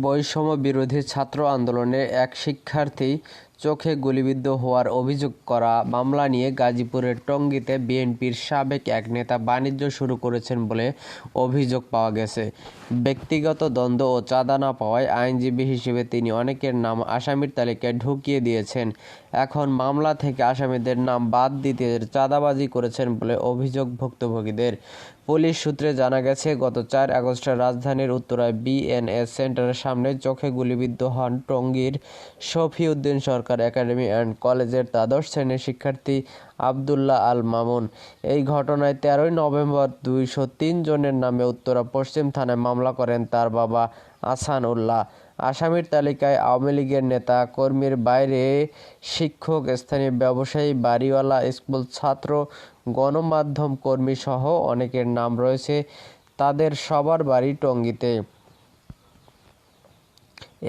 বৈষম্য বিরোধী ছাত্র আন্দোলনে এক শিক্ষার্থী চোখে গুলিবিদ্ধ হওয়ার অভিযোগ করা মামলা নিয়ে গাজীপুরের টঙ্গীতে বিএনপির সাবেক এক নেতা বাণিজ্য শুরু করেছেন বলে অভিযোগ পাওয়া গেছে। ব্যক্তিগত দ্বন্দ্ব ও চাঁদা না পাওয়ায় আইনজীবী হিসেবে তিনি অনেকের নাম আসামির তালিকায় ঢুকিয়ে দিয়েছেন। এখন মামলা থেকে আসামিদের নাম বাদ দিতে চাঁদাবাজি করেছেন বলে অভিযোগ ভুক্তভোগীদের। পুলিশ সূত্রে জানা গেছে, গত 4 আগস্ট রাজধানীর উত্তরায় বিএনএস সেন্টারের সামনে চোখে গুলিবিদ্ধ হন টঙ্গীর শফিউদ্দিন সরকার একাডেমি অ্যান্ড কলেজের দ্বাদশ শ্রেণির শিক্ষার্থী আবদুল্লাহ আল মামুন। এই ঘটনায় 13 নভেম্বর 203 জনের নামে উত্তরা পশ্চিম থানায় মামলা করেন তার বাবা আহসান উল্লাহ। আসামির তালিকায় আওয়ামী লীগের নেতা কর্মীর বাইরে শিক্ষক, স্থানীয় ব্যবসায়ী, বাড়িওয়ালা, স্কুল ছাত্র, গণমাধ্যম কর্মী সহ অনেকের নাম রয়েছে। তাদের সবার বাড়ি টঙ্গীতে।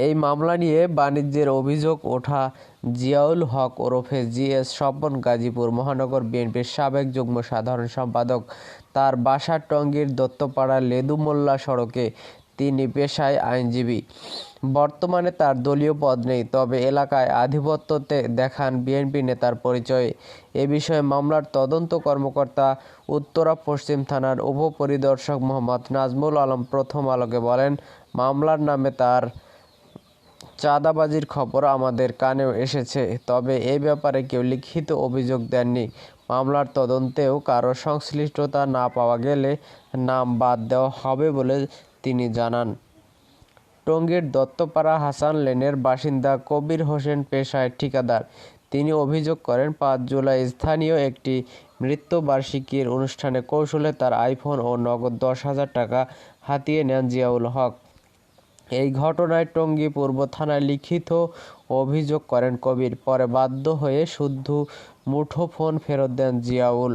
এই মামলা নিয়ে বাণিজ্যের অভিযোগ ওঠা জিয়াউল হক ওরফে জিএস স্বপন গাজীপুর মহানগর বিএনপির সাবেক যুগ্ম সাধারণ সম্পাদক। তার বাসা টঙ্গীর দত্তপাড়া লেদু মোল্লা সড়কে। তিনি পেশায় আইনজীবী। বর্তমানে তার দলীয় পদ নেই, তবে এলাকায় আধিপত্য দেখান বিএনপি নেতার পরিচয়ে। এ বিষয়ে মামলার তদন্ত কর্মকর্তা উত্তরা পশ্চিম থানার উপপরিদর্শক মোহাম্মদ নাজমুল আলম প্রথম আলোকে বলেন, মামলার নামে তার চাঁদাবাজির খবর আমাদের কানেও এসেছে, তবে এ ব্যাপারে কেউ লিখিত অভিযোগ দেননি। মামলার তদন্তেও কারো সংশ্লিষ্টতা না পাওয়া গেলে নাম বাদ দেওয়া হবে বলে তিনি জানান। টঙ্গীর দত্তপাড়া হাসান লেনের বাসিন্দা কবির হোসেন পেশায় ঠিকাদার। তিনি অভিযোগ করেন, 5 জুলাই স্থানীয় একটি মৃত্যুবার্ষিকীর অনুষ্ঠানে কৌশলে তার আইফোন ও নগদ 10,000 টাকা হাতিয়ে নেন জিয়াউল হক। এই ঘটনায় টঙ্গী পূর্ব থানায় লিখিত অভিযোগ করেন কবির। পরে বাধ্য হয়ে শুধু মুঠোফোন ফেরত দেন জিয়াউল।